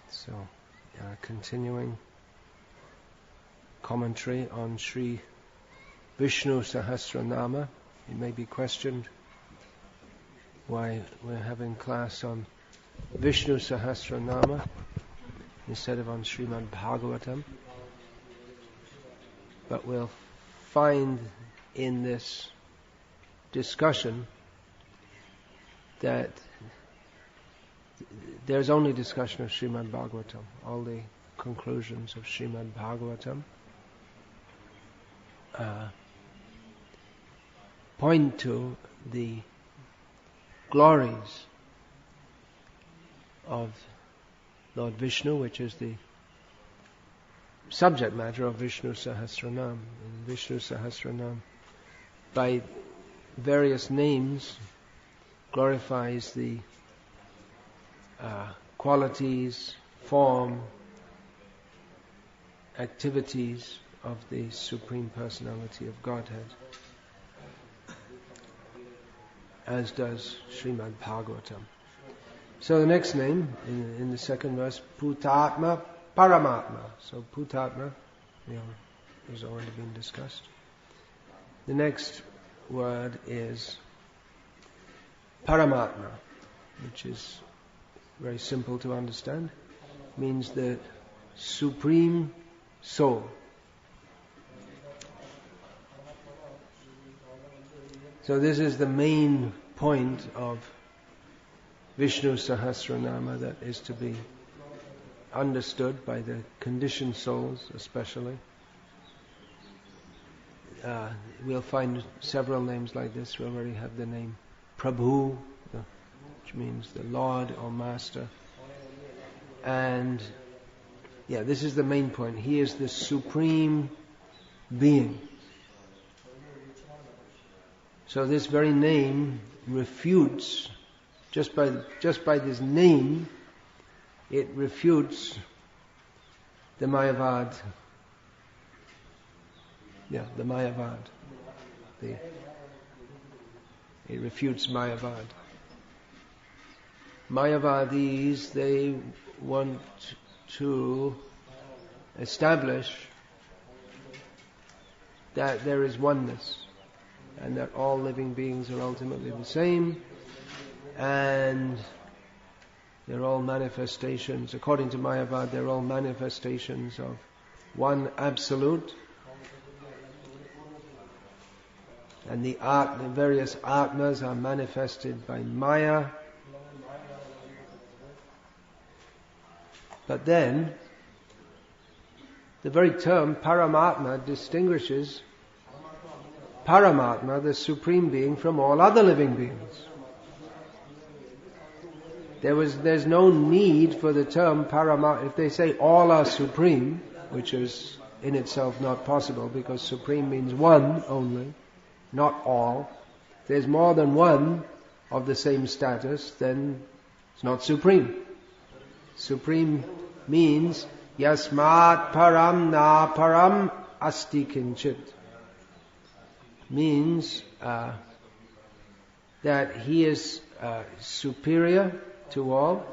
So, continuing commentary on Sri Vishnu Sahasranama. It may be questioned why we're having class on Vishnu Sahasranama instead of on Srimad Bhagavatam. But we'll find in this discussion that there's only discussion of Srimad Bhagavatam. All the conclusions of Srimad Bhagavatam point to the glories of Lord Vishnu, which is the subject matter of Vishnu Sahasranam. And Vishnu Sahasranam, by various names, glorifies the qualities, form, activities of the Supreme Personality of Godhead, as does Srimad Bhagavatam. So the next name in the second verse, Bhutatma Paramatma. So Bhutatma, has already been discussed. The next word is Paramatma, which is very simple to understand. It means the Supreme Soul. So this is the main point of Vishnu Sahasranama that is to be understood by the conditioned souls especially. We'll find several names like this. We already have the name Prabhu, which means the Lord or Master. And this is the main point. He is the Supreme Being. So this very name refutes, just by this name, it refutes the Mayavad. The Mayavad. It refutes Mayavad. Mayavadis, they want to establish that there is oneness and that all living beings are ultimately the same, and they're all manifestations, according to Mayavad, they're all manifestations of one absolute, and the various atmas are manifested by Maya. But then, the very term Paramatma distinguishes Paramatma, the Supreme Being, from all other living beings. There's no need for the term Paramatma. If they say all are supreme, which is in itself not possible, because supreme means one only, not all. If there's more than one of the same status, then it's not supreme. Supreme means yasmat param na param asti kinchit. Means that he is superior to all,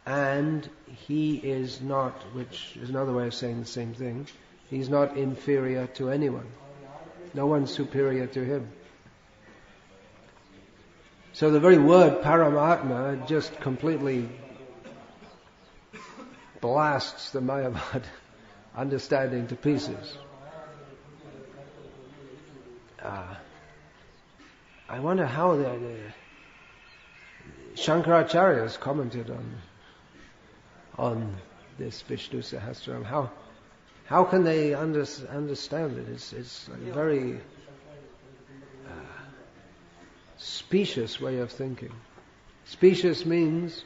and he is not, which is another way of saying the same thing, he's not inferior to anyone. No one's superior to him. So the very word Paramatma just completely blasts the Mayavad understanding to pieces. I wonder how the Shankaracharya's commented on this Vishnu Sahasranam. How can they understand it? It's a very specious way of thinking. Specious means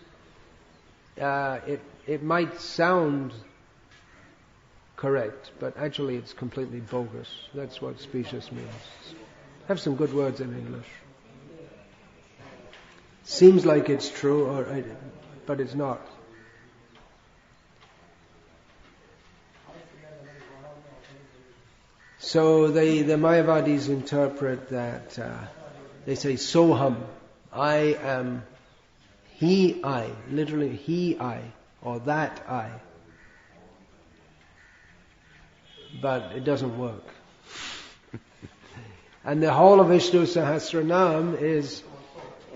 it might sound correct, but actually it's completely bogus. That's what specious means. Have some good words in English. Seems like it's true, but it's not. So the Mayavadis interpret that, they say, Soham, I am, he, I, literally he, I, or that I. But it doesn't work. And the whole of Vishnu Sahasranam is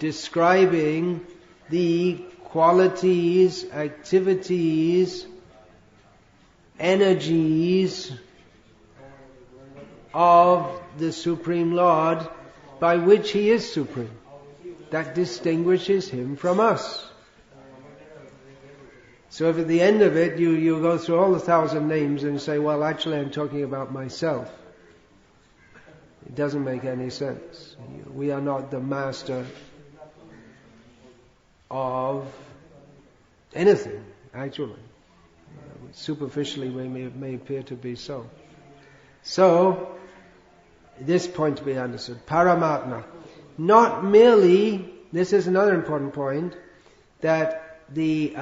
describing the qualities, activities, energies of the Supreme Lord by which He is supreme. That distinguishes Him from us. So if at the end of it you go through all the 1,000 names and say, well, actually I'm talking about myself. It doesn't make any sense. We are not the master of anything, actually. Superficially we may appear to be so. So, this point to be understood. Paramatma. Not merely, this is another important point, that the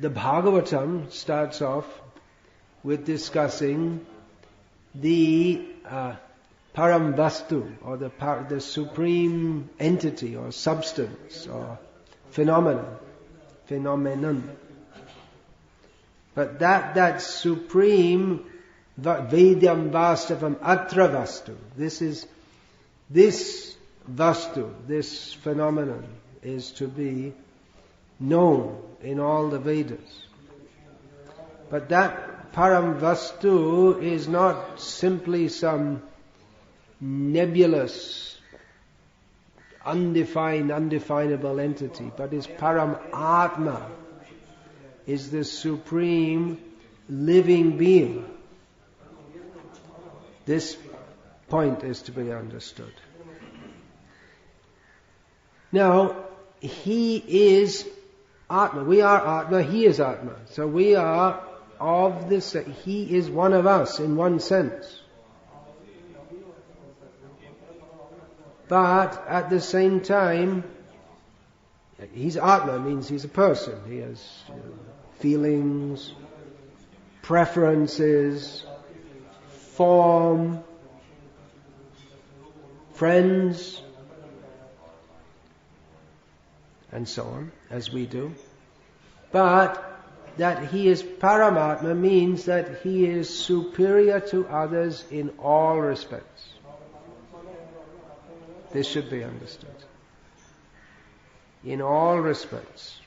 Bhagavatam starts off with discussing the param vastu, or the supreme entity or substance or phenomenon. But that supreme Vedyam Vastavam Atra Vastu. This Vastu, this phenomenon, is to be known in all the Vedas. But that Param Vastu is not simply some nebulous, undefined, undefinable entity, but is Paramatma, is the supreme living being. This point is to be understood. Now, He is Atma. We are Atma, He is Atma. So we are of this, He is one of us in one sense. But at the same time, He's Atma, means He's a person. He has feelings, preferences, form, friends, and so on, as we do. But that He is Paramatma means that He is superior to others in all respects. This should be understood. In all respects,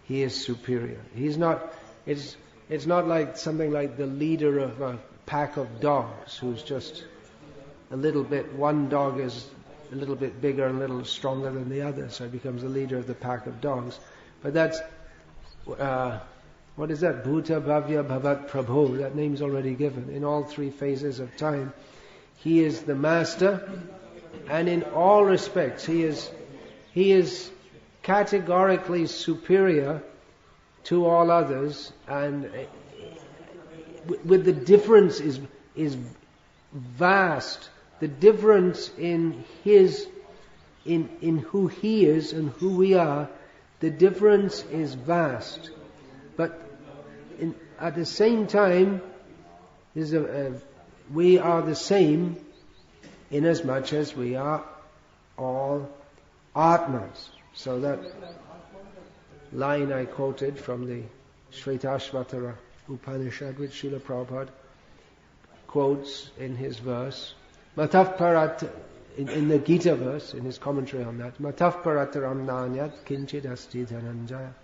He is superior. He's not, it's not like something like the leader of a pack of dogs who's just a little bit, one dog is a little bit bigger and a little stronger than the other, so he becomes the leader of the pack of dogs. But that's, what is that? Bhuta Bhavya Bhavat Prabhu, that name's already given. In all three phases of time, He is the master, and in all respects, He is categorically superior to all others, and with the difference is vast. The difference in who He is and who we are, the difference is vast. But at the same time, we are the same inasmuch as we are all Atmas. So that line I quoted from the Shvetashvatara Upanishad, which Srila Prabhupada quotes in his verse, Mataf Parat, in the Gita verse, in his commentary on that, Mataf Parataram Nanyat Kinchid Asti Dhananjaya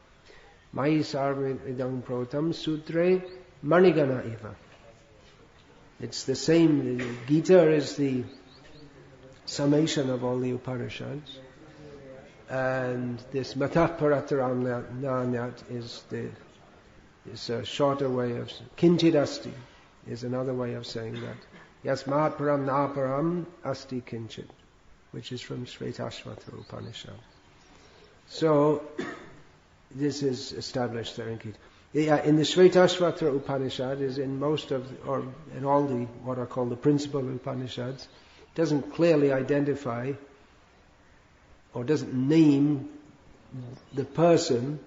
Mai Sarve Idam Protam Sutre Manigana Eva. It's the same. The Gita is the summation of all the Upanishads, and this Mataf Parataram Nanyat is a shorter way of Kinchid Asti is another way of saying that. Yasmat param na param asti kinchit, which is from Shvetashvatara Upanishad. So, this is established there in Gita. In the Shvetashvatara Upanishad, is in most of, or in all the, what are called the principal Upanishads, doesn't clearly identify, or doesn't name the person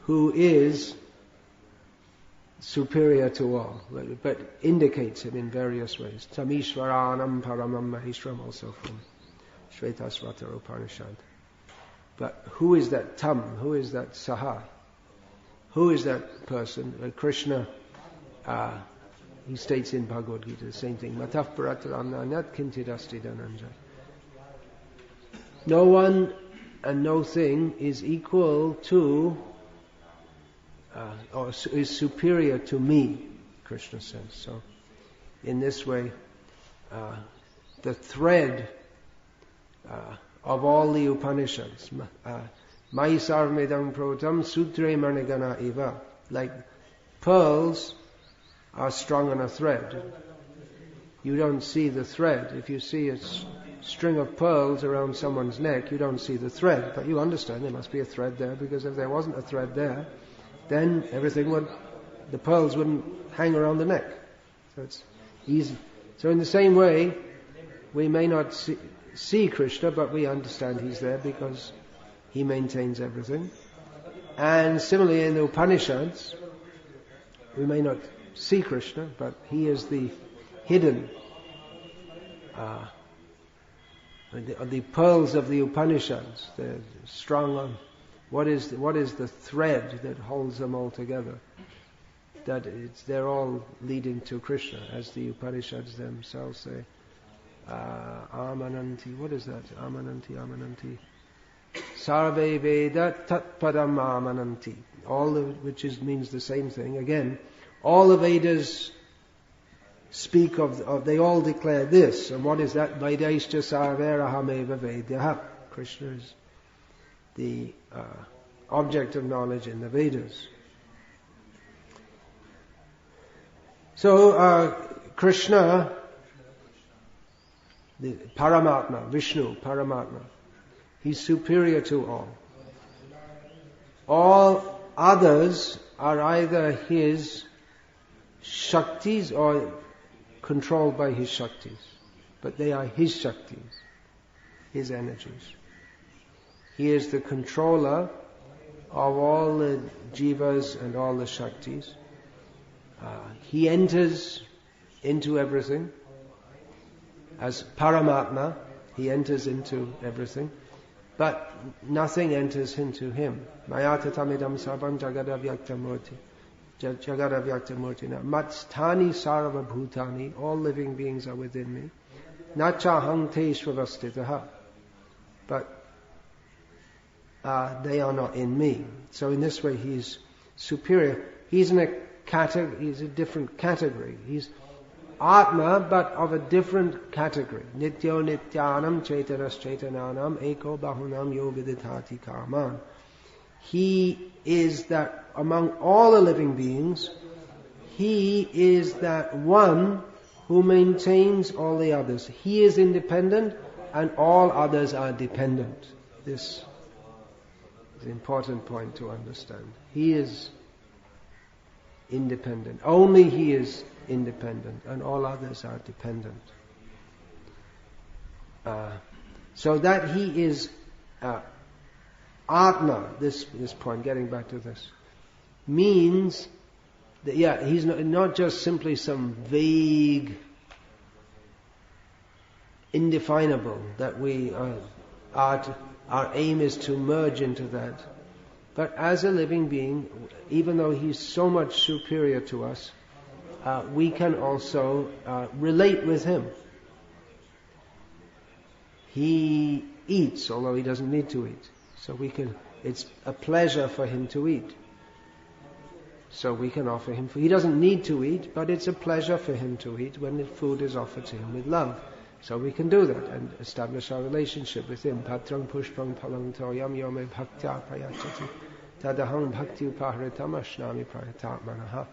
who is superior to all, but indicates him in various ways. Tamishwaranam Paramam Maheshwaram, also from Shvetashvatara Upanishad. But who is that tam? Who is that saha? Who is that person? Krishna, he states in Bhagavad Gita the same thing. Mataf paratarannanyat kinchidasti dhananjay. No one and no thing is equal to, or is superior to me, Krishna says. So, in this way, the thread of all the Upanishads, Mai sarvamedam protam sutre manigana eva, like pearls are strung on a thread. You don't see the thread. If you see a string of pearls around someone's neck, you don't see the thread, but you understand there must be a thread there, because if there wasn't a thread there, then the pearls wouldn't hang around the neck. So it's easy. So in the same way, we may not see Krishna, but we understand he's there because he maintains everything. And similarly in the Upanishads, we may not see Krishna, but he is the hidden, the pearls of the Upanishads. They're strung on what is the thread that holds them all together. They're all leading to Krishna, as the Upanishads themselves say. Amananti, what is that? Amananti. Sarve Veda Tat Padam Amananti. Means the same thing. Again, all the Vedas speak of they all declare this. And what is that? Vedaishcha Sarverahameva Vedyaha. Krishna is the object of knowledge in the Vedas. So, Krishna, the Paramatma, Vishnu, Paramatma, he's superior to all. All others are either his Shaktis or controlled by his Shaktis. But they are his Shaktis, his energies. He is the controller of all the jivas and all the Shaktis. He enters into everything. As Paramatma, he enters into everything. But nothing enters into him. Mayatatamidam sarvam jagadavyaktamurti. Jagadavyaktamurti. Matstani sarva bhutani. All living beings are within me. Nachahang te svavastitaha. But they are not in me. So in this way he's superior. He's in a different category. He's Atma, but of a different category. Nityo nityanam chaitanas chaitananam eko bahunam yo vidithati kaman. He is that among all the living beings, he is that one who maintains all the others. He is independent and all others are dependent. This is an important point to understand. He is independent. Only he is independent and all others are dependent. So that he is Atma, this point, getting back to this, means that, he's not just simply some vague, indefinable, that we our aim is to merge into that. But as a living being, even though he's so much superior to us, we can also relate with him. He eats, although he doesn't need to eat. So it's a pleasure for him to eat. So we can offer him food. He doesn't need to eat, but it's a pleasure for him to eat when the food is offered to him with love. So we can do that and establish our relationship with him. Patrang pushpang palang toyam yome bhaktya prayachati tadahang bhakti upaharitam ashnami prayatatmanaha.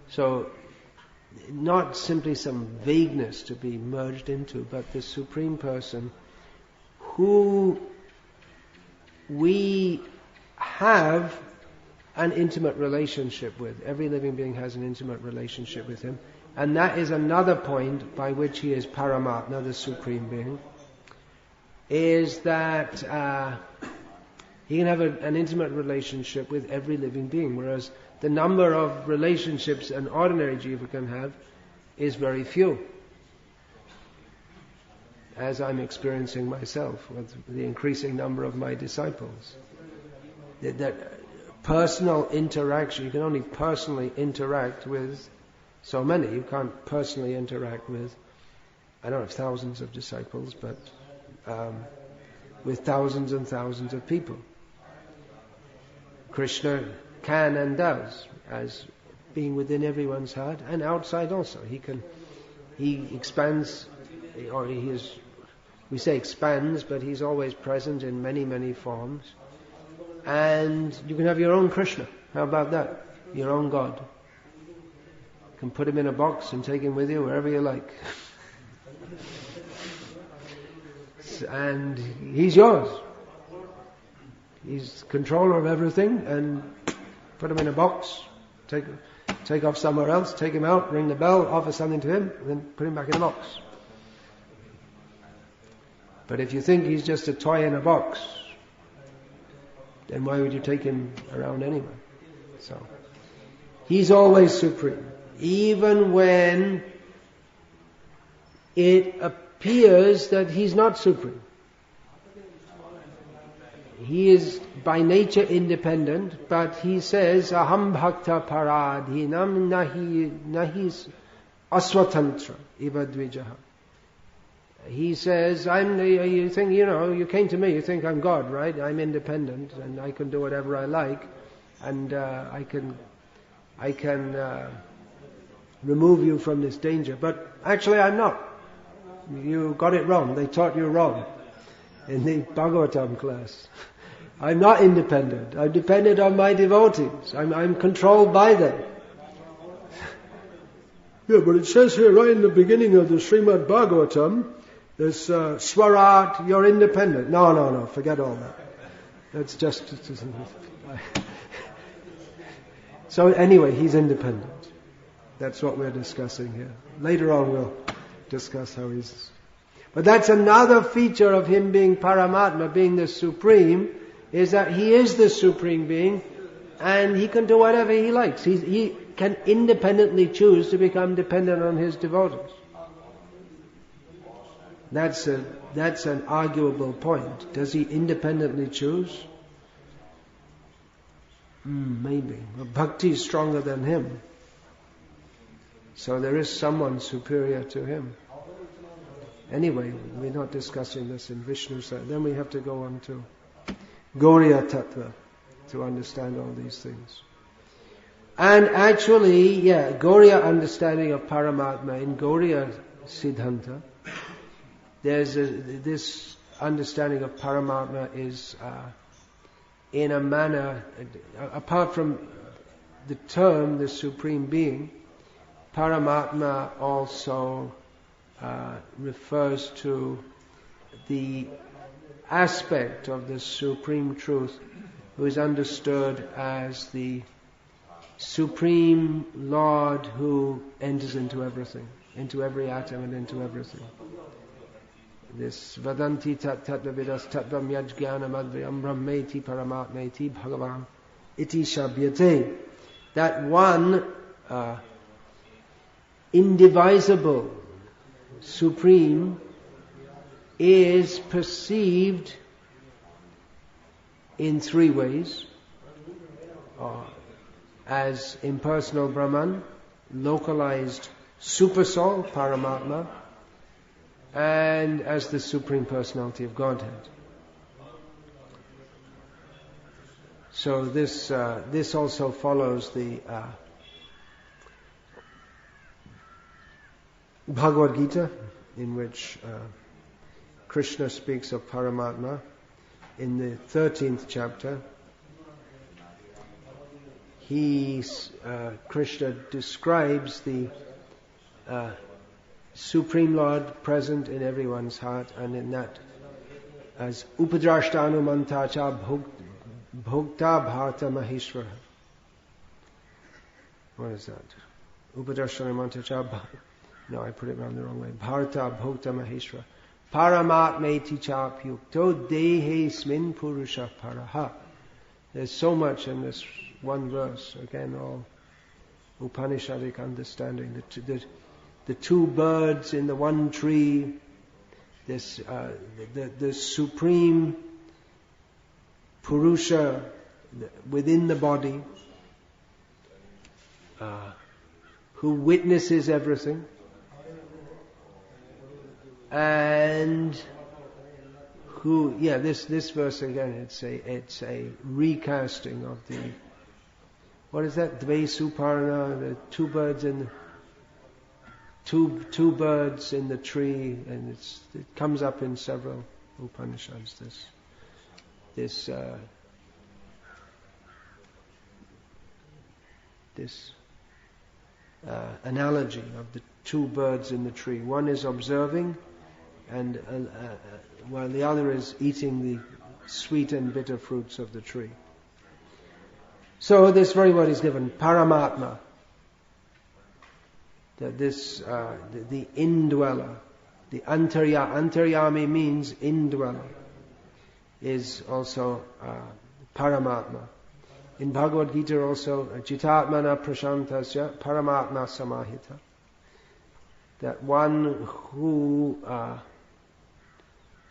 So, not simply some vagueness to be merged into, but the Supreme Person who we have an intimate relationship with. Every living being has an intimate relationship with him. And that is another point by which he is Paramatma, the Supreme Being, is that he can have an intimate relationship with every living being, whereas the number of relationships an ordinary jiva can have is very few. as I'm experiencing myself with the increasing number of my disciples. That personal interaction, you can only personally interact with so many. You can't personally interact with, I don't have thousands of disciples, but with thousands and thousands of people. Krishna can and does, as being within everyone's heart and outside also. He expands, or we say expands, but he's always present in many, many forms. And you can have your own Krishna. How about that? Your own God. You can put him in a box and take him with you wherever you like. And he's yours. He's controller of everything, and put him in a box, take off somewhere else, take him out, ring the bell, offer something to him, and then put him back in a box. But if you think he's just a toy in a box, then why would you take him around anyway? So, he's always supreme. Even when it appears that he's not supreme. He is by nature independent, but he says, Aham bhakta paradhinam nahi aswatantra iva dvijaha. He says, you came to me, you think I'm God, right? I'm independent and I can do whatever I like, and I can remove you from this danger. But actually I'm not. You got it wrong. They taught you wrong in the Bhagavatam class. I'm not independent. I'm dependent on my devotees. I'm controlled by them. Yeah, but it says here right in the beginning of the Srimad Bhagavatam, there's Swarat, you're independent. No, forget all that. That's just... So anyway, he's independent. That's what we're discussing here. Later on we'll discuss how he's... But that's another feature of him being Paramatma, being the Supreme, is that he is the Supreme Being, and he can do whatever he likes. He can independently choose to become dependent on his devotees. That's an arguable point. Does he independently choose? Maybe. But Bhakti is stronger than him. So there is someone superior to him. Anyway, we're not discussing this in Vishnu side. Then we have to go on to Gauriya Tattva to understand all these things. And actually, Gauriya understanding of Paramatma, in Gauriya Siddhanta, there's this understanding of Paramatma is in a manner, apart from the term, the Supreme Being, Paramatma also refers to the aspect of the Supreme Truth who is understood as the Supreme Lord who enters into everything, into every atom and into everything. This Vadanti tattva vidas tattvam yajnanam advayam brahmeti paramatmeti bhagavan iti shabhyate. That one indivisible Supreme is perceived in three ways. As impersonal Brahman, localized Supersoul, Paramatma, and as the Supreme Personality of Godhead. So this also follows the Bhagavad Gita, in which Krishna speaks of Paramatma in the 13th chapter. Krishna describes the Supreme Lord present in everyone's heart, and in that as Upadrashtanumantacha Bhokta Bharta Maheshwara. What is that? Upadrashtanumantacha No, I put it around the wrong way. Bharta Bhokta Maheshwara. Paramatmeti chapyukto dehesmin purusha paraha. There's so much in this one verse. Again, all Upanishadic understanding. The two birds in the one tree, this the supreme Purusha within the body, who witnesses everything, and who, this verse again, it's a recasting of the, what is that? Dve Suparna, the two birds in the tree, and it comes up in several Upanishads. This analogy of the two birds in the tree. One is observing, and while the other is eating the sweet and bitter fruits of the tree. So this very word is given, Paramatma. That the indweller, the antaryami means indweller, is also Paramatma. In Bhagavad Gita also, Chitatmana prashantasya Paramatma samahita. That one who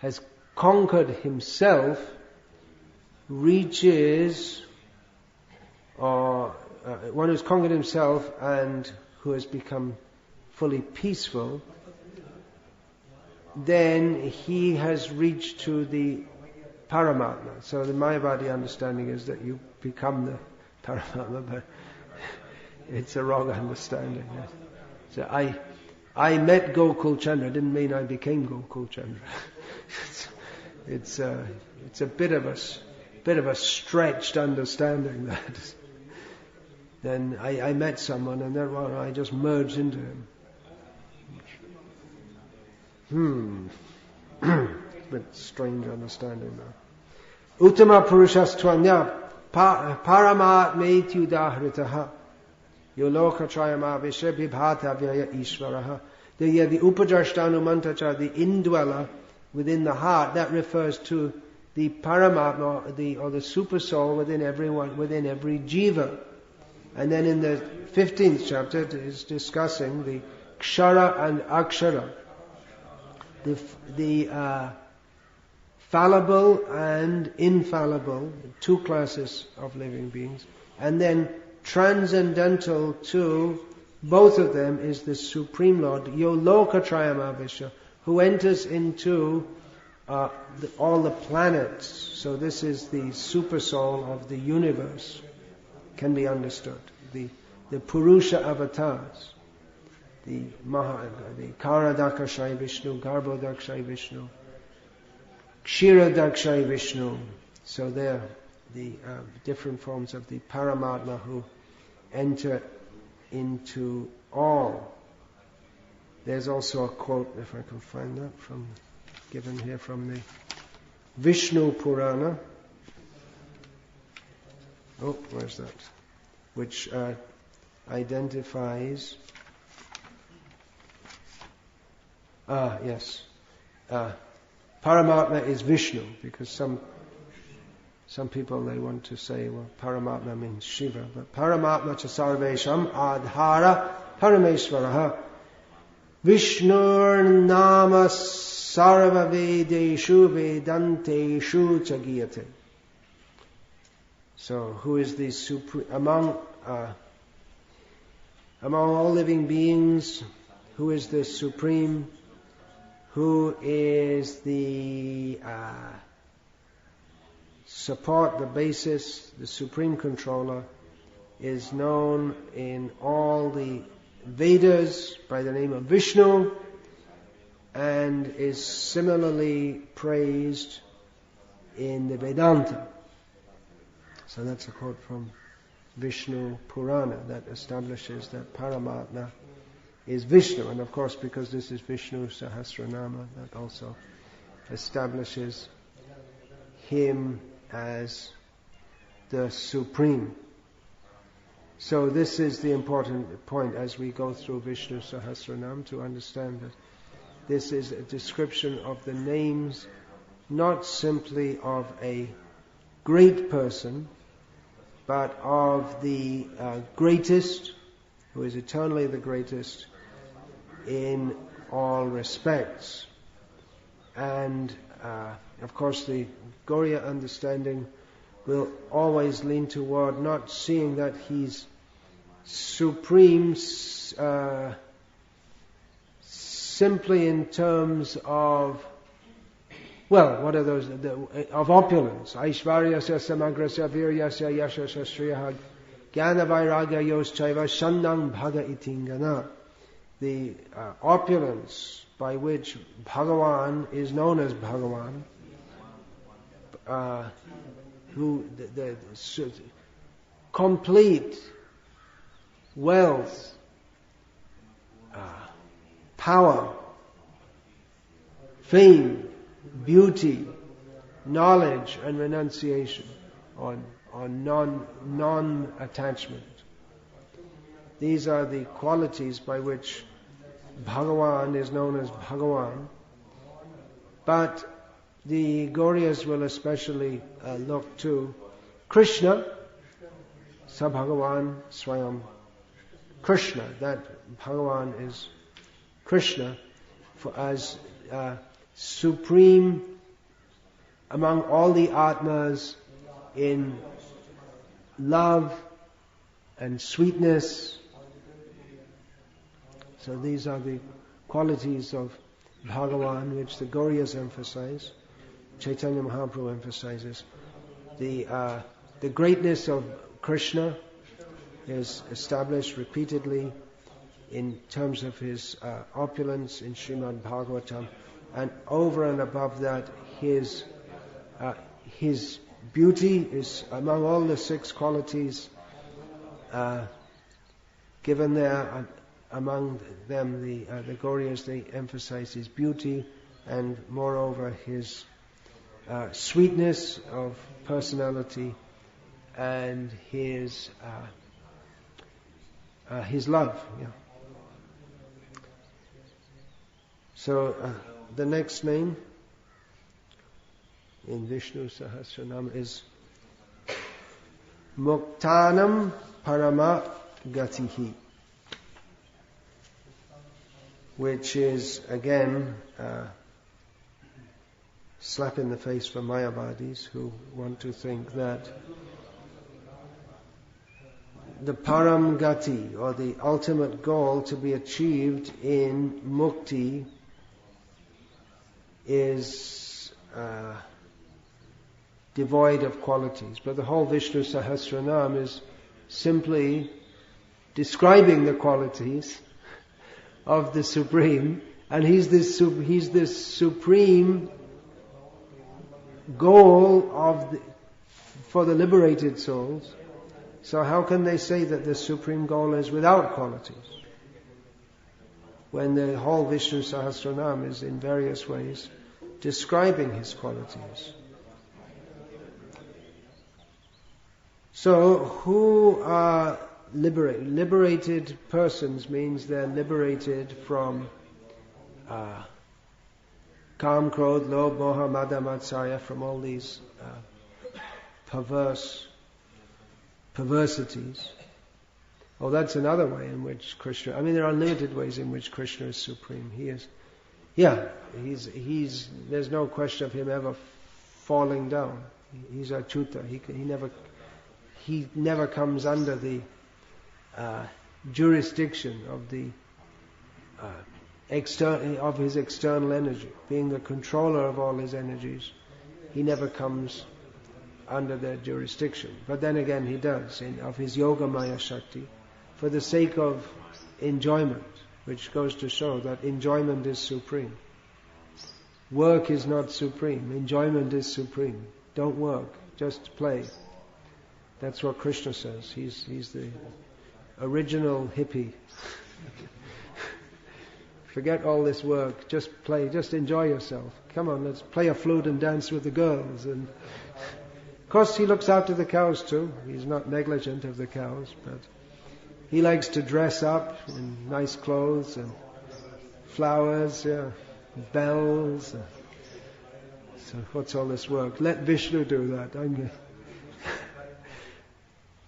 has conquered himself reaches, or one who's conquered himself and who has become fully peaceful, then he has reached to the Paramatma. So the Mayavadi understanding is that you become the Paramatma, but it's a wrong understanding. So I met Gokul Chandra, didn't mean I became Gokul Chandra. It's a bit of a stretched understanding that. Then I met someone, and then I just merged into him. A bit strange understanding now. Uttama Purushastvanya Paramatmeti Udahritaha Yoloka Trayamavisha Bibhata Vyaya Ishvaraha. The Upadrashtanumantacha, the indweller within the heart, that refers to the Paramatma, or the super soul within everyone, within every jiva. And then in the 15th chapter it is discussing the Kshara and Akshara, the fallible and infallible, two classes of living beings. And then transcendental to both of them is the Supreme Lord, Yoloka Trayamavisha, who enters into all the planets. So this is the super soul of the universe, can be understood. The Purusha avatars, the Karadakashai Vishnu, Garbhodakshai Vishnu, Kshiradakshai Vishnu. So they're the different forms of the Paramatma who enter into all. There's also a quote, if I can find that, given here from the Vishnu Purana. Oh, where's that? Which identifies. Yes. Paramatma is Vishnu, because some people, they want to say, well, Paramatma means Shiva, but Paramatma cha sarvesham adhara parameshvaraha Vishnur nama sarva vedeshu vedanteshu chagiyate. So, who is the supreme among all living beings? Who is the supreme? Who is the support, the basis, the supreme controller, is known in all the Vedas by the name of Vishnu, and is similarly praised in the Vedanta. So that's a quote from Vishnu Purana that establishes that Paramatma is Vishnu. And of course, because this is Vishnu Sahasranama, that also establishes him as the Supreme. So this is the important point as we go through Vishnu Sahasranam, to understand that this is a description of the names, not simply of a great person, but of the greatest, who is eternally the greatest in all respects. And of course the Gauriya understanding will always lean toward not seeing that he's supreme simply in terms of, well, what are those? Of opulence. Aishvaryasya samagrasya viryasya yashasya shriyah jnana vairagya yoschaiva shandang bhaga itingana. The opulence by which Bhagavan is known as Bhagavan, who the complete wealth, power, fame, beauty, knowledge and renunciation on non-attachment. These are the qualities by which Bhagavan is known as Bhagavan. But the Gauriyas will especially look to Krishna, Sa Bhagavan Swayam Krishna, that Bhagavan is Krishna as supreme among all the Atmas in love and sweetness. So these are the qualities of Bhagavan which the Gauriyas emphasize. Chaitanya Mahaprabhu emphasizes. The greatness of Krishna is established repeatedly in terms of his opulence in Srimad Bhagavatam, and over and above that, his beauty is among all the 6 qualities given there. Among them, the Gauriyas, they emphasize his beauty, and moreover his sweetness of personality and his love. Yeah. So the next name in Vishnu Sahasranama is Muktanam parama gatih, which is again slap in the face for Mayavadis who want to think that the param gati, or the ultimate goal to be achieved in mukti, is devoid of qualities. But the whole Vishnu Sahasranam is simply describing the qualities of the Supreme, and he's this supreme goal for the liberated souls. So how can they say that the supreme goal is without qualities, when the whole Vishnu Sahasranam is in various ways describing his qualities? So who are liberated? Liberated persons means they're liberated from Kam, Krodh, Lobh, Moha, Mada, Matsarya, from all these perversities. Oh, that's another way in which Krishna, there are unlimited ways in which Krishna is supreme. He's there's no question of him ever falling down. He's Achyuta. He never comes under the jurisdiction of his external energy. Being the controller of all his energies, he never comes under their jurisdiction. But then again he does, of his yoga maya shakti, for the sake of enjoyment, which goes to show that enjoyment is supreme. Work is not supreme, enjoyment is supreme. Don't work, just play. That's what Krishna says. He's the original hippie. Forget all this work, just play, just enjoy yourself. Come on, let's play a flute and dance with the girls. And of course he looks after the cows too. He's not negligent of the cows, but he likes to dress up in nice clothes and flowers, bells. So what's all this work? Let Vishnu do that.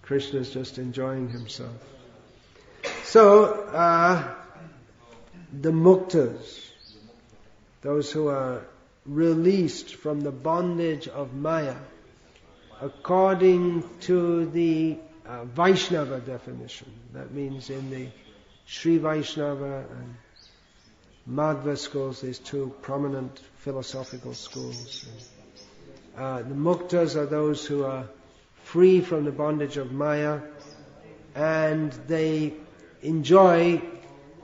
Krishna's just enjoying himself. So, the muktas, those who are released from the bondage of Maya, according to the Vaishnava definition. That means in the Sri Vaishnava and Madhva schools, there's two prominent philosophical schools. The muktas are those who are free from the bondage of Maya, and they enjoy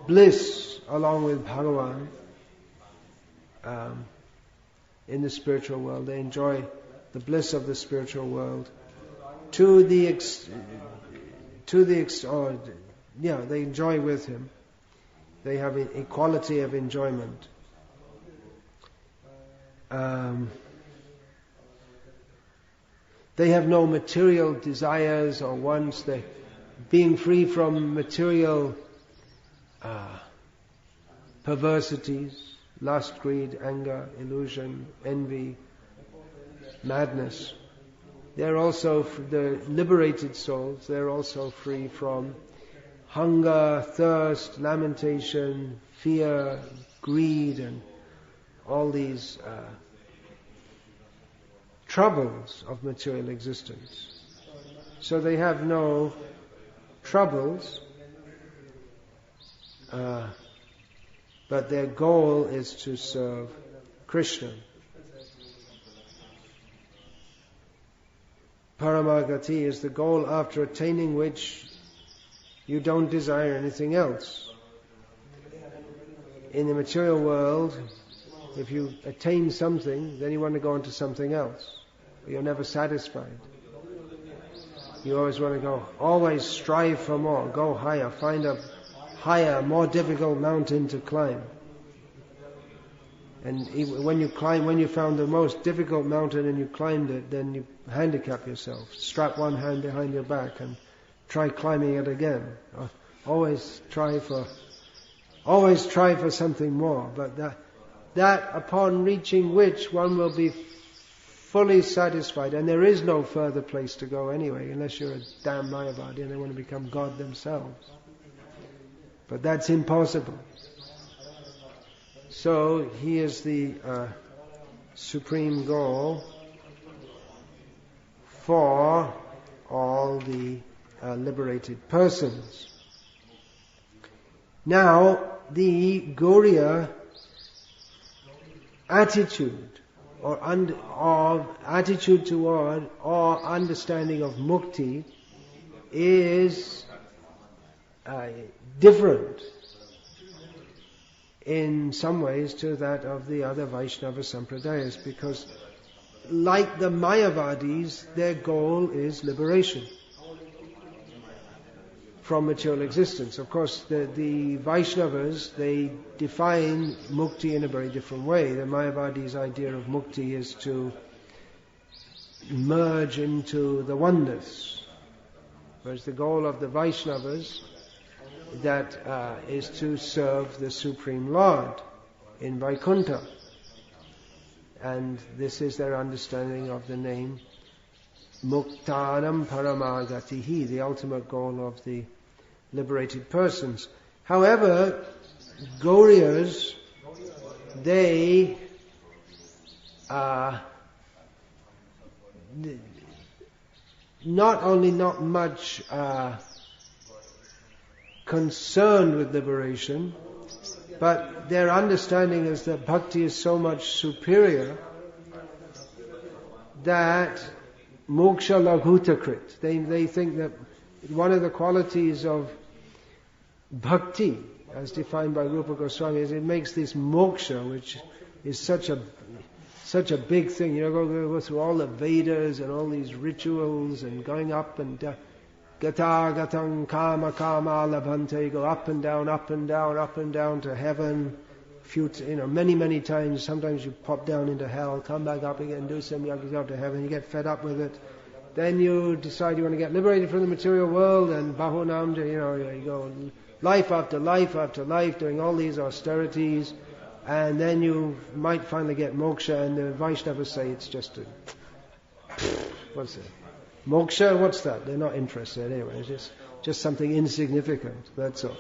bliss along with Bhagavan in the spiritual world. They enjoy the bliss of the spiritual world they enjoy with him. They have an equality of enjoyment. They have no material desires or wants. They, being free from material perversities, lust, greed, anger, illusion, envy, madness. They're also, the liberated souls, they're also free from hunger, thirst, lamentation, fear, greed, and all these troubles of material existence. So they have no troubles, but their goal is to serve Krishna. Parama gatih is the goal after attaining which you don't desire anything else. In the material world, if you attain something, then you want to go on to something else. You're never satisfied. You always want to go, always strive for more, go higher, find a higher, more difficult mountain to climb. And when you found the most difficult mountain and you climbed it, then you handicap yourself. Strap one hand behind your back and try climbing it again. Always try for something more. But that upon reaching which one will be fully satisfied, and there is no further place to go anyway, unless you're a damn Mayavadi and they want to become God themselves. But that's impossible. So he is the supreme goal for all the liberated persons. Now, the Gauriya attitude or attitude toward or understanding of mukti is different in some ways to that of the other Vaishnava Sampradayas, because like the Mayavadis, their goal is liberation from material existence. Of course, the Vaishnavas, they define mukti in a very different way. The Mayavadis' idea of mukti is to merge into the oneness, whereas the goal of the Vaishnavas, that is to serve the Supreme Lord in Vaikuntha. And this is their understanding of the name Muktanam parama gatih, the ultimate goal of the liberated persons. However, Gauriyas, they not only not much concerned with liberation, but their understanding is that bhakti is so much superior that moksha laghutakrit. They think that one of the qualities of bhakti, as defined by Rupa Goswami, is it makes this moksha, which is such a big thing. You know, go through all the Vedas and all these rituals and going up and down. Gatah gatang kama kama labhante, go up and down, up and down, up and down to heaven. Many times. Sometimes you pop down into hell, come back up again, do some yagas, go to heaven. You get fed up with it. Then you decide you want to get liberated from the material world, and bahunam, you go life after life after life, doing all these austerities, and then you might finally get moksha. And the Vaishnavas say it's just what's it? Moksha, what's that? They're not interested anyway. It's just something insignificant. That's all.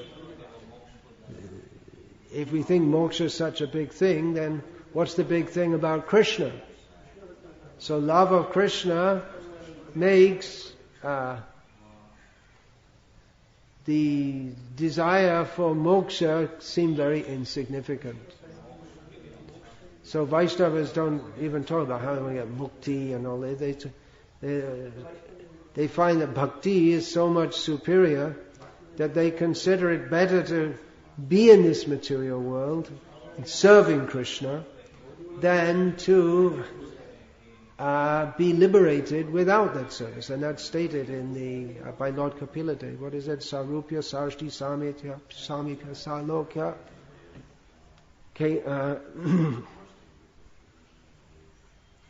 If we think moksha is such a big thing, then What's the big thing about Krishna? So love of Krishna makes the desire for moksha seem very insignificant. So Vaishnavas don't even talk about how they want to get mukti and all that. They find that bhakti is so much superior that they consider it better to be in this material world, serving Krishna, than to be liberated without that service. And that's stated in by Lord Kapila Dev. What is it? Sarupya, Sarshti, Samitya, Samipya, Salokya.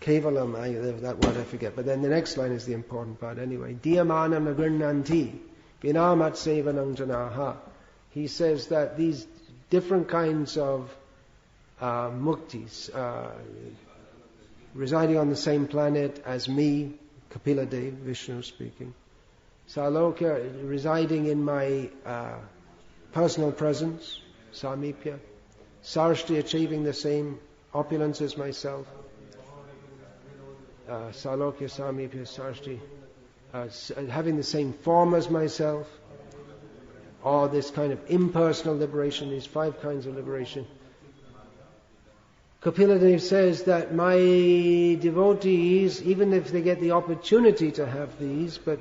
Kevalam, that word I forget. But then the next line is the important part anyway. Diyamanam nagurnanti, vinamat sevanam janaha. He says that these different kinds of muktis, residing on the same planet as me, Kapila Dev, Vishnu speaking. Salokya, residing in my personal presence, Samipya. Sarshti, achieving the same opulence as myself. Salokya, Samipya, Sarshti, having the same form as myself. Or this kind of impersonal liberation, these 5 kinds of liberation. Kapila Dev says that my devotees, even if they get the opportunity to have these, but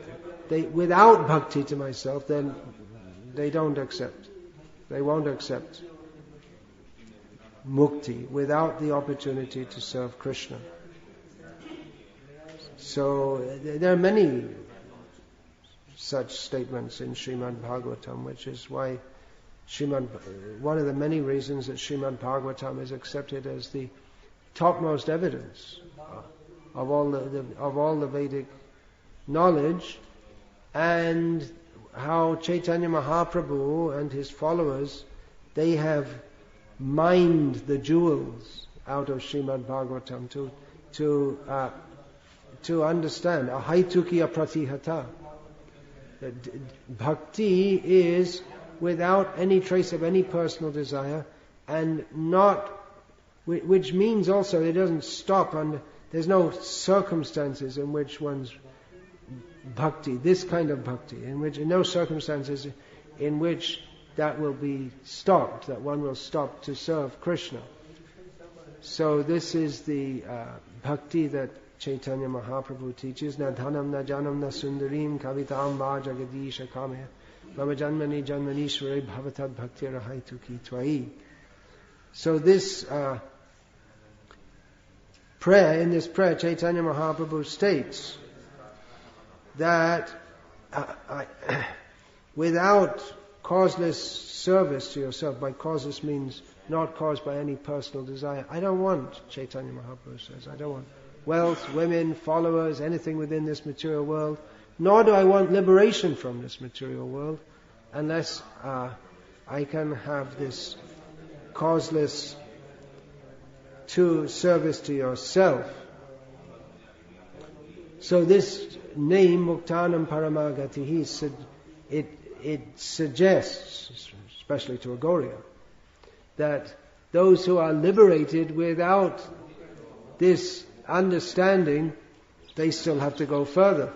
they, without bhakti to myself, then they don't accept. They won't accept mukti without the opportunity to serve Krishna. So there are many such statements in Srimad Bhagavatam, which is why one of the many reasons that Srimad Bhagavatam is accepted as the topmost evidence of all the Vedic knowledge, and how Chaitanya Mahaprabhu and his followers, they have mined the jewels out of Srimad Bhagavatam to understand ahaitukiya pratihata. Bhakti is without any trace of any personal desire, and not, which means also it doesn't stop, and there's no circumstances in which one's bhakti, this kind of bhakti, in no circumstances in which that will be stopped, that one will stop to serve Krishna. So this is the bhakti that Chaitanya Mahaprabhu teaches. Na dhanam na janam na sundarim kavitam va jagadisha kamya mama janmani janmanishvare bhavatad bhakti rahaituki tvai. So this prayer, in this prayer, Chaitanya Mahaprabhu states that without causeless service to yourself, by causeless means not caused by any personal desire, I don't want, Chaitanya Mahaprabhu says, I don't want wealth, women, followers, anything within this material world, nor do I want liberation from this material world, unless I can have this causeless service to yourself. So this name, Muktanam parama gatih, it suggests, especially to a Gauriya, that those who are liberated without this understanding, they still have to go further.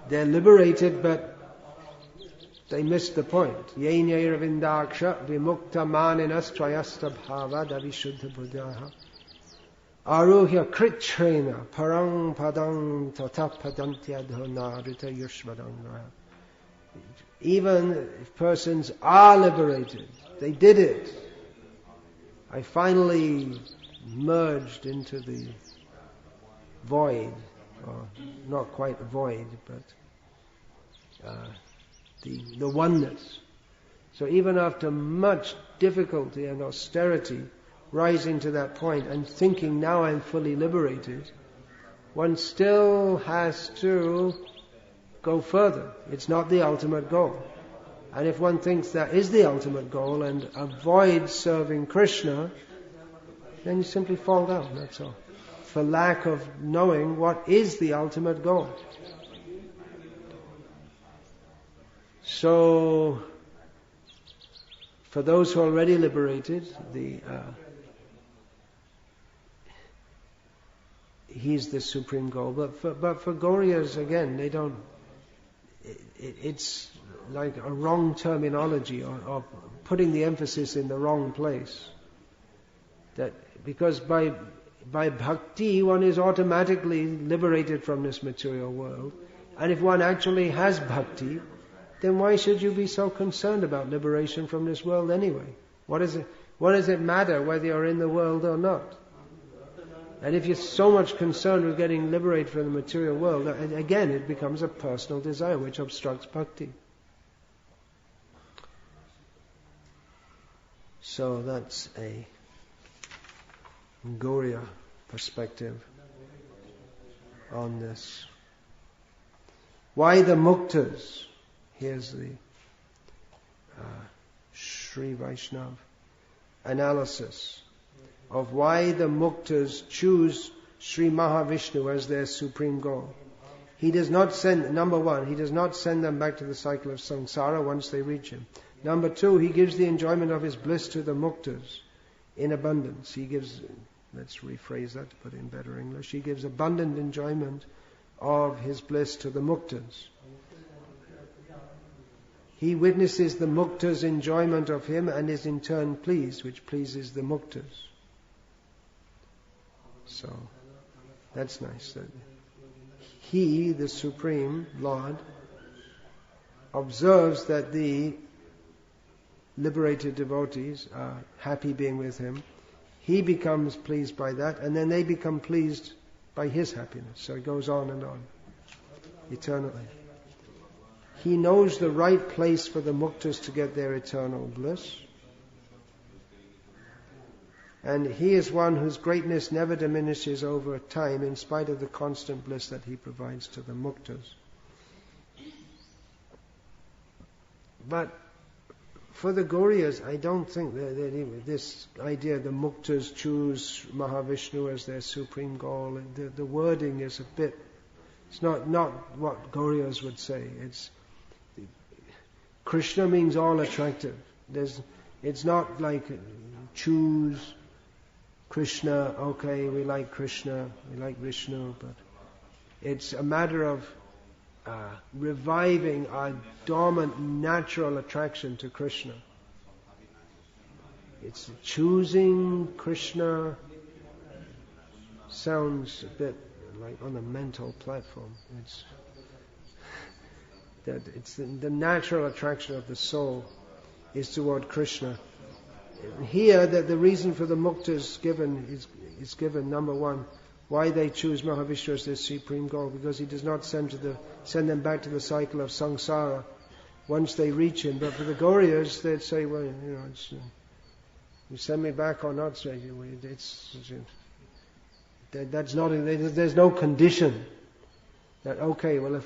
They're liberated, but they missed the point. Yenyaya ravindaksha vimukta maninas trayasta bhava davishuddha buddhaha aruhya kritrena parang padang tatapadantya dhona rita yushvadanga. Even if persons are liberated, they did it. I finally merged into the void, or not quite void, but the oneness. So even after much difficulty and austerity, rising to that point and thinking now I'm fully liberated, one still has to go further. It's not the ultimate goal. And if one thinks that is the ultimate goal and avoids serving Krishna, then you simply fall down, that's all. For lack of knowing what is the ultimate goal. So, for those who are already liberated, he's the supreme goal. But for Gauriyas, again, they don't. It's like a wrong terminology, or putting the emphasis in the wrong place. That because by bhakti one is automatically liberated from this material world, and if one actually has bhakti, then why should you be so concerned about liberation from this world anyway? What does it matter whether you're in the world or not? And if you're so much concerned with getting liberated from the material world, again it becomes a personal desire which obstructs bhakti. So that's a Gauriya perspective on this. Why the muktas? Here's the Sri Vaishnav analysis of why the muktas choose Sri Mahavishnu as their supreme goal. He does not send, number one, he does not send them back to the cycle of samsara once they reach him. Number two, he gives the enjoyment of his bliss to the muktas in abundance. He gives, let's rephrase that to put it in better English, he gives abundant enjoyment of his bliss to the muktas. He witnesses the muktas' enjoyment of him and is in turn pleased, which pleases the muktas. So, that's nice. That he, the Supreme Lord, observes that the liberated devotees are happy being with him. He becomes pleased by that, and then they become pleased by his happiness. So it goes on and on, eternally. He knows the right place for the muktas to get their eternal bliss. And he is one whose greatness never diminishes over time in spite of the constant bliss that he provides to the muktas. But for the Gauriyas, I don't think that this idea the muktas choose Mahavishnu as their supreme goal, the wording is a bit, it's not what Gauriyas would say. It's Krishna means all attractive. It's not like choose Krishna, okay, we like Krishna, we like Vishnu, but it's a matter of reviving our dormant natural attraction to Krishna. It's choosing Krishna sounds a bit like on a mental platform. It's the natural attraction of the soul is toward Krishna. Here, that the reason for the muktas is given. Number one, why they choose Mahavishnu as their supreme goal, because he does not send them back to the cycle of samsara once they reach him. But for the Gauriyas, they'd say, well, you send me back or not, that's not. There's no condition that okay, well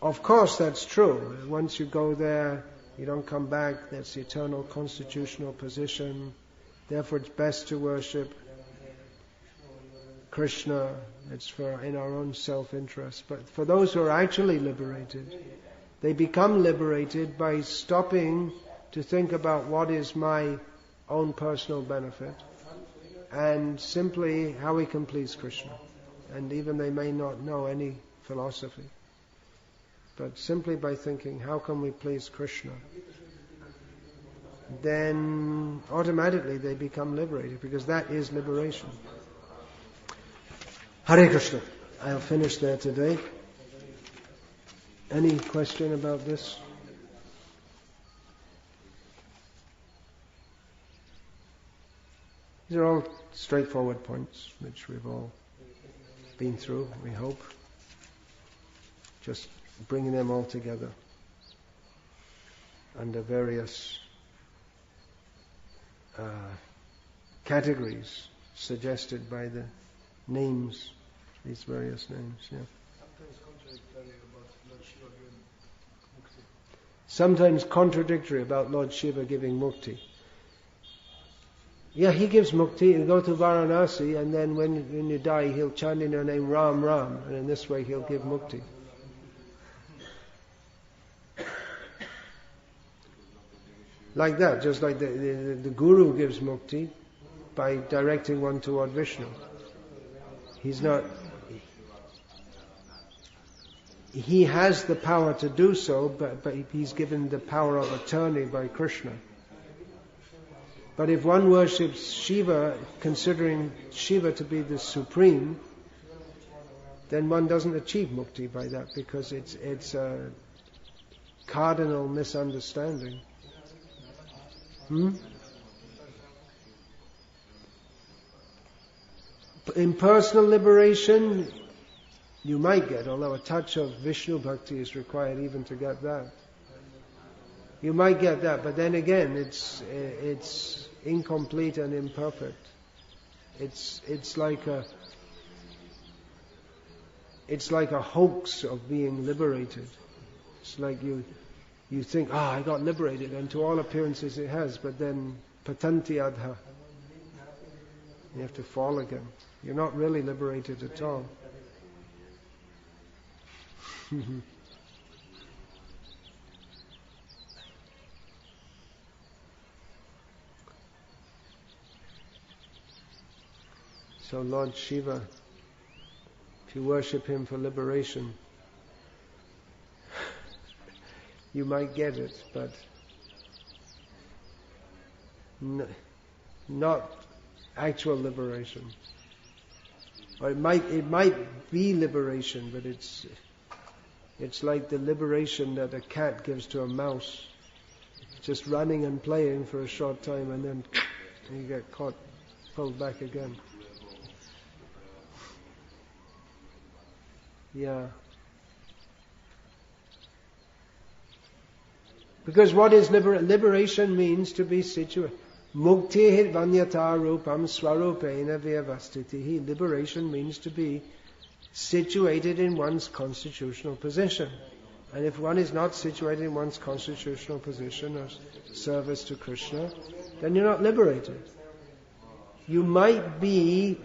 of course that's true. Once you go there, you don't come back. That's the eternal constitutional position. Therefore, it's best to worship Krishna. It's in our own self-interest. But for those who are actually liberated, they become liberated by stopping to think about what is my own personal benefit, and simply how we can please Krishna. And even they may not know any philosophy, but simply by thinking, how can we please Krishna? Then automatically they become liberated, because that is liberation. Hare Krishna. I'll finish there today. Any question about this? These are all straightforward points which we've all been through, we hope. Just bringing them all together under various categories suggested by the names, these various names. Yeah. Sometimes contradictory about Lord Shiva giving mukti. Yeah, he gives mukti. You go to Varanasi, and then when you die, he'll chant in your name Ram Ram, and in this way he'll give mukti. Like that, just like the Guru gives mukti by directing one toward Vishnu. He's not. He has the power to do so, but he's given the power of attorney by Krishna. But if one worships Shiva, considering Shiva to be the supreme, then one doesn't achieve mukti by that, because it's a cardinal misunderstanding. In personal liberation, you might get, although a touch of Vishnu Bhakti is required even to get that. You might get that, but then again, it's incomplete and imperfect. It's like a hoax of being liberated. It's like you think, I got liberated, and to all appearances it has, but then patanti adha. You have to fall again. You're not really liberated at all. So Lord Shiva, if you worship him for liberation, you might get it, but not actual liberation. Or it might be liberation, but it's like the liberation that a cat gives to a mouse, just running and playing for a short time, and then you get caught, pulled back again. Yeah. Because what is liberation means to be situated. Mukti vanyata rupam swarupena vyavastitihi. Liberation means to be situated in one's constitutional position. And if one is not situated in one's constitutional position of service to Krishna, then you're not liberated. You might be,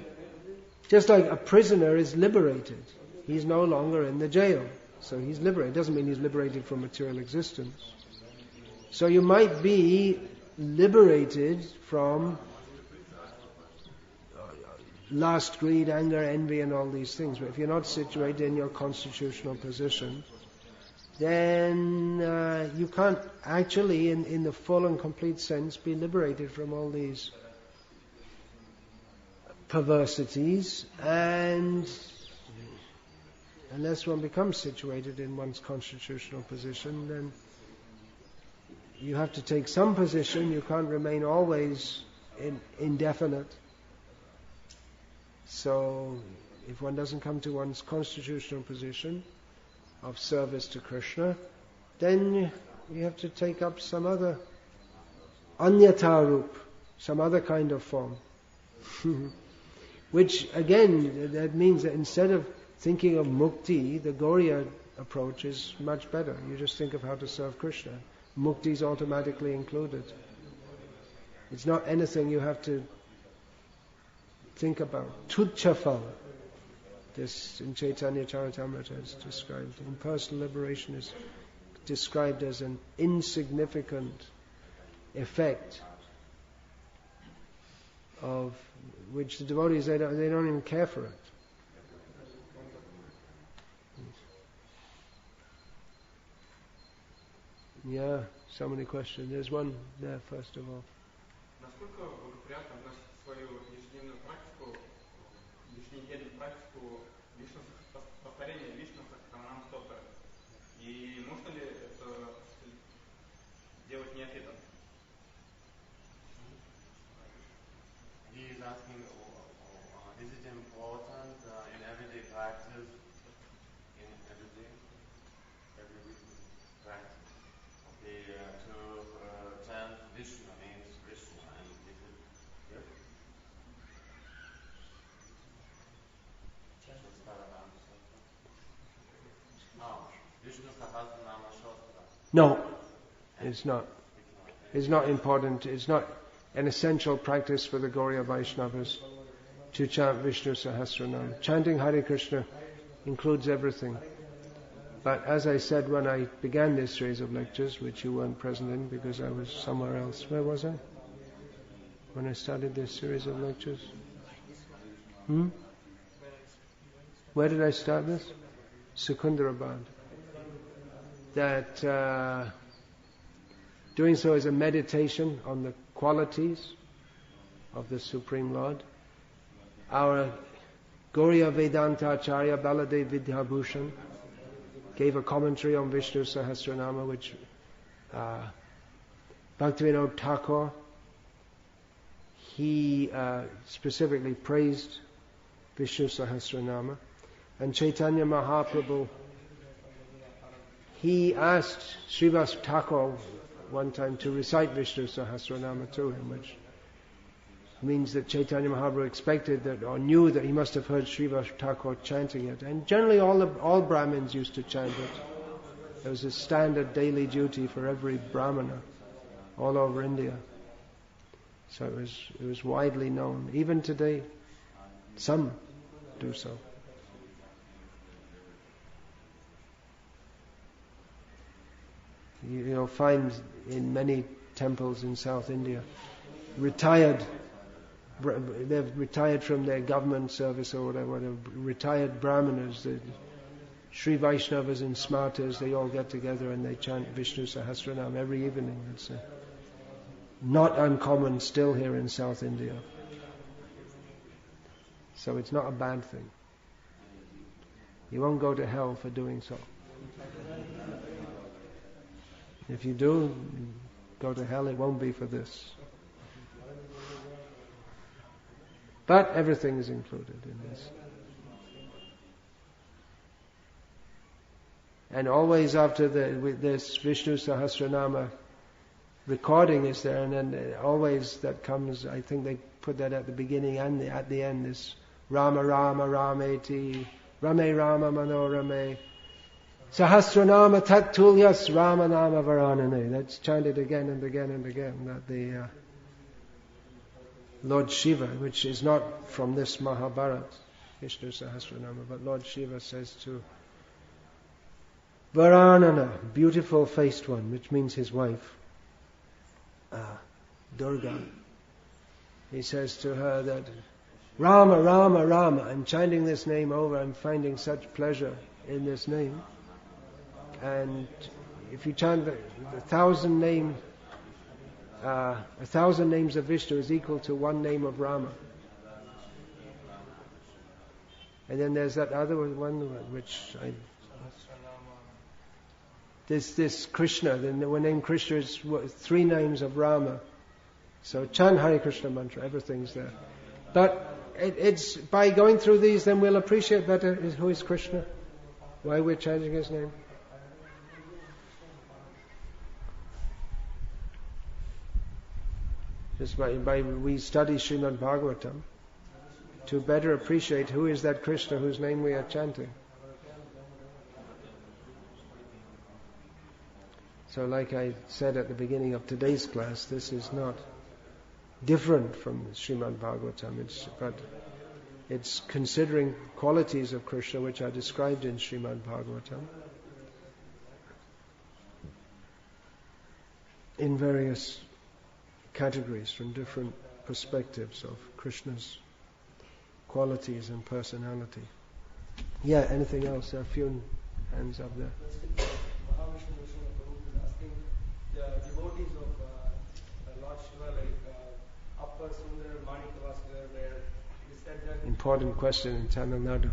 just like a prisoner is liberated. He's no longer in the jail. So he's liberated. It doesn't mean he's liberated from material existence. So you might be liberated from lust, greed, anger, envy, and all these things. But if you're not situated in your constitutional position, then you can't actually, in the full and complete sense, be liberated from all these perversities, and unless one becomes situated in one's constitutional position, then you have to take some position. You can't remain always indefinite. So if one doesn't come to one's constitutional position of service to Krishna, then you have to take up some other anyatarup, some other kind of form. Which again, that means that instead of thinking of mukti, the Gauriya approach is much better. You just think of how to serve Krishna. Mukti is automatically included. It's not anything you have to think about. Tuchafal, this in Chaitanya Charitamrita is described. Impersonal liberation is described as an insignificant effect of which the devotees, they don't even care for it. Yeah, so many questions. There's one there first of all. Насколько благоприятно относится свою ежедневную практику, еженедельную практику повторения Вишну Сахасранама стопы? И можно ли это делать неответно? He is asking, is it important in everyday practice, in every week practice, to chant Vishnu, names Krishna, and is it good? Vishnu Sahasranama Shastra. No, it's not. It's not important. It's not an essential practice for the Gauriya Vaishnavas to chant Vishnu Sahasranama. Chanting Hare Krishna includes everything. But as I said when I began this series of lectures, which you weren't present in because I was somewhere else. Where was I? When I started this series of lectures? Where did I start this? Secunderabad. That doing so is a meditation on the qualities of the Supreme Lord. Our Gauriya Vedanta Acharya Baladev Vidyabhushan gave a commentary on Vishnu Sahasranama, which Bhaktivinoda Thakur, he specifically praised Vishnu Sahasranama. And Chaitanya Mahaprabhu, he asked Srivas Thakur one time to recite Vishnu Sahasranama to him, which means that Chaitanya Mahaprabhu expected that, or knew that he must have heard Srivas Thakur chanting it. And generally all Brahmins used to chant it. It was a standard daily duty for every Brahmana all over India. So it was widely known. Even today, some do so. You'll find in many temples in South India, they've retired from their government service or whatever, retired Brahmanas, the Sri Vaishnavas and Smartas, they all get together and they chant Vishnu Sahasranam every evening. It's not uncommon still here in South India. So it's not a bad thing. You won't go to hell for doing so. If you do go to hell, it won't be for this. But everything is included in this. And always after this Vishnu Sahasranama recording is there, and then always that comes, I think they put that at the beginning and at the end, this Rama Rama Rameti, Rame Rama Manorame, Sahasranama Tattulyas Rama Nama Varanane. That's chanted again and again and again. That the Lord Shiva, which is not from this Mahabharata, Vishnu Sahasranama, but Lord Shiva says to Varanana, beautiful faced one, which means his wife, Durga. He says to her that Rama, Rama, Rama, I'm chanting this name over, I'm finding such pleasure in this name. And if you chant the 1,000 names of Vishnu is equal to one name of Rama. And then there's that other one which this Krishna, the name Krishna is 3 names of Rama. So chant Hare Krishna mantra, everything's there. But it's by going through these, then we'll appreciate better who is Krishna, why we're chanting his name. Just by we study Srimad Bhagavatam to better appreciate who is that Krishna whose name we are chanting. So like I said at the beginning of today's class, this is not different from Srimad Bhagavatam, but it's considering qualities of Krishna which are described in Srimad Bhagavatam in various categories from different perspectives of Krishna's qualities and personality. Yeah, anything else? There are a few hands up there. The devotees of Lord Shiva, like Upper Sundar, Manikavaskar, where it is said that... Important question in Tamil Nadu.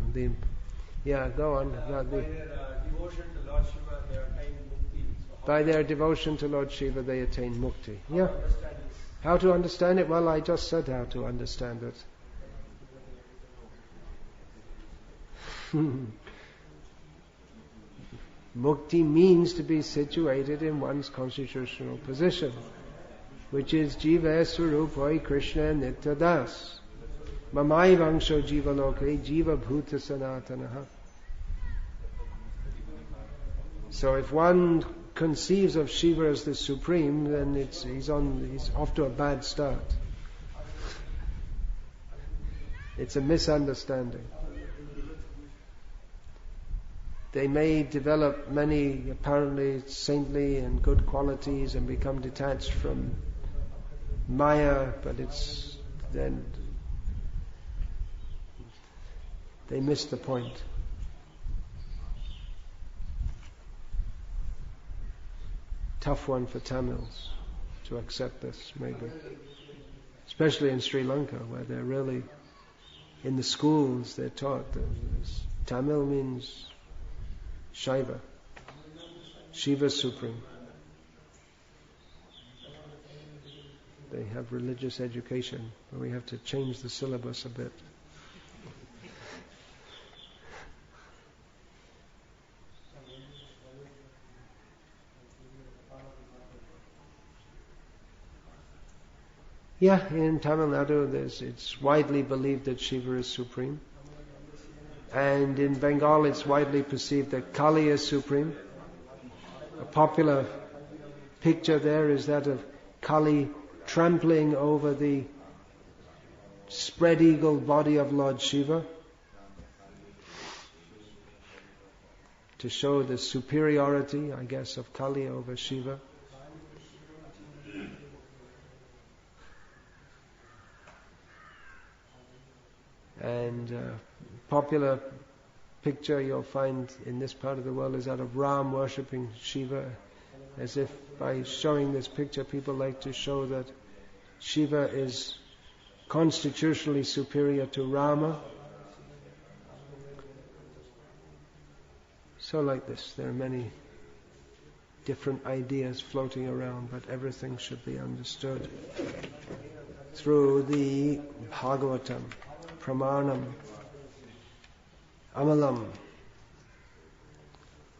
Yeah, go on. By their devotion to Lord Shiva, they attain mukti. So by their devotion to Lord Shiva, they attain mukti. Yeah. to understand this? How to understand it? Well, I just said how to understand it. Mukti means to be situated in one's constitutional position, which is Jiva Swarupoi Krishna Nityadas. Mamai Vangsho Jiva Loke Jiva Bhuta Sanatanaha. So if one conceives of Shiva as the Supreme, then he's off to a bad start. It's a misunderstanding. They may develop many apparently saintly and good qualities and become detached from Maya, but then they miss the point. tough one for Tamils to accept this, maybe. Especially in Sri Lanka, where they're really, in the schools, they're taught that Tamil means Shaiva. Shiva Supreme. They have religious education, but we have to change the syllabus a bit. Yeah, in Tamil Nadu it's widely believed that Shiva is supreme. And in Bengal it's widely perceived that Kali is supreme. A popular picture there is that of Kali trampling over the spread-eagled body of Lord Shiva to show the superiority, I guess, of Kali over Shiva. And popular picture you'll find in this part of the world is that of Ram worshipping Shiva, as if by showing this picture people like to show that Shiva is constitutionally superior to Rama. So like this, there are many different ideas floating around, but everything should be understood through the Bhagavatam, Pramanam, Amalam,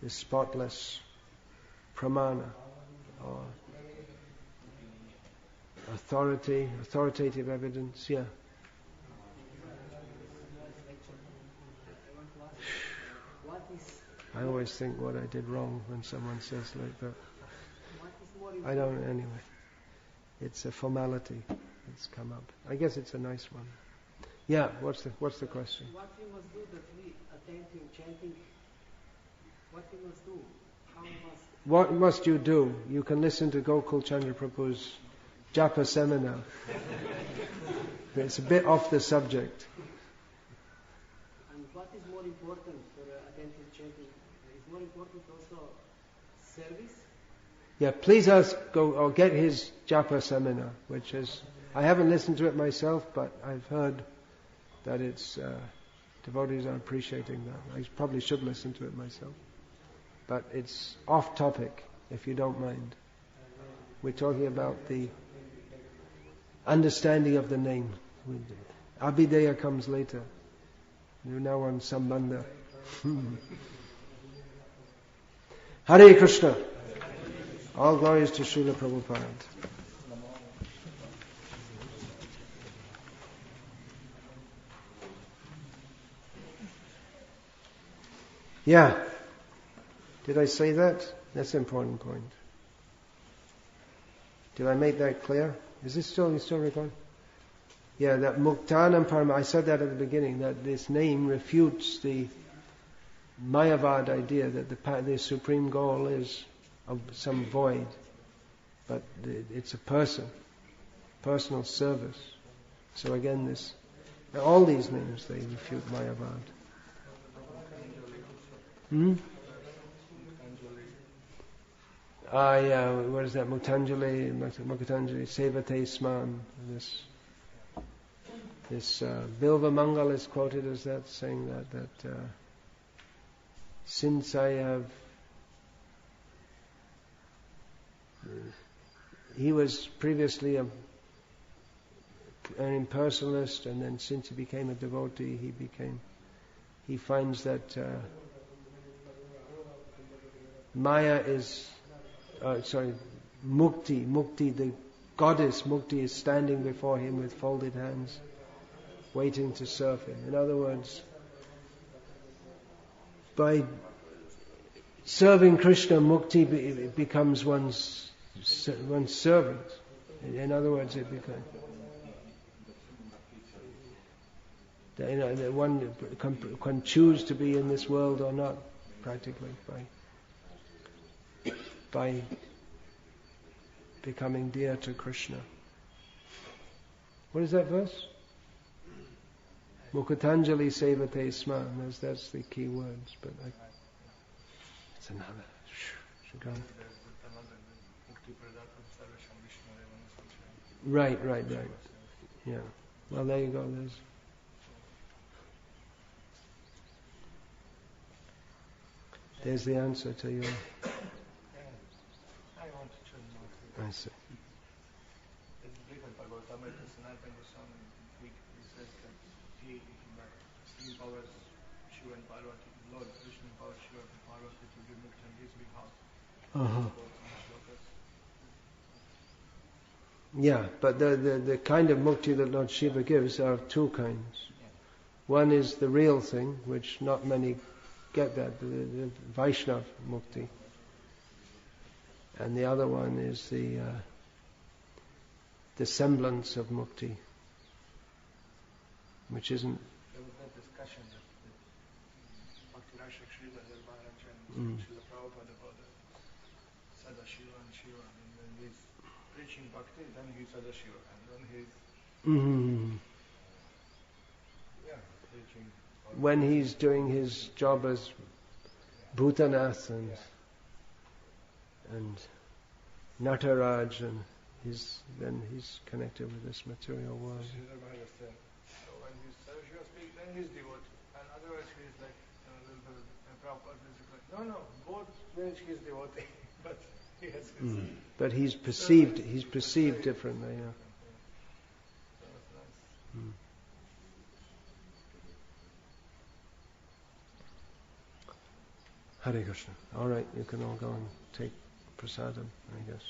the spotless Pramana, or authoritative evidence, yeah. I always think what I did wrong when someone says like that. I don't know, anyway. It's a formality that's come up. I guess it's a nice one. Yeah, what's the question? What we must do that we attentive chanting? What we must do? How must? What must you do? You can listen to Gokul Chandra Prabhu's Japa seminar. It's a bit off the subject. And what is more important for attentive chanting? Is more important also service? Yeah, please get his Japa seminar, which is, I haven't listened to it myself, but I've heard that it's, devotees are appreciating that. I probably should listen to it myself. But it's off topic, if you don't mind. We're talking about the understanding of the name. Abhideya comes later. You're now on Sambandha. Hare Krishna. All glories to Srila Prabhupada. Yeah. Did I say that? That's an important point. Did I make that clear? Is this still recording? Yeah, that Muktanam parama, I said that at the beginning, that this name refutes the Mayavad idea that the supreme goal is of some void. But it's a person, personal service. So again, all these names, they refute Mayavad. Yeah, what is that? Muktanjali, Sevate Sman. This Bilva Mangal is quoted as that, saying that since I have, he was previously an impersonalist, and then since he became a devotee, he finds that Maya is, Mukti, the goddess Mukti is standing before him with folded hands, waiting to serve him. In other words, by serving Krishna, Mukti becomes one's servant. In other words, it becomes that one can choose to be in this world or not, practically, by becoming dear to Krishna. What is that verse? Mukatanjali sevate sma. That's the key words, but it's another. Right. Yeah. Well, there you go. There's the answer to your... I want to choose Mukti. I see. It's written about Amrita Sanatana Goswami. He says that he empowers Shiva and Parvati, Lord Vishnu empowers Shiva and Parvati to give Mukti on his behalf. Uh-huh. Yeah, but the kind of mukti that Lord Shiva gives are of two kinds. One is the real thing, which not many get that, the Vaishnav mukti. And the other one is the semblance of mukti, which isn't... There was that discussion that Bhakti Rashak Srila Maharaj and Srila Prabhupada about Sadashiva and Shiva. And when he's preaching Bhakti, then he's Sadashiva. And when he's preaching... When he's doing his job as Bhutanath and Nataraj, and then he's connected with this material world. So when he's Sadashiva speak, then he's devotee. And otherwise he's like, Prabhupada is like, no, both ways he's devotee. But he has his... But he's perceived differently, yeah. So that's nice. Hare Krishna. All right, you can all go and take prasadam, I guess.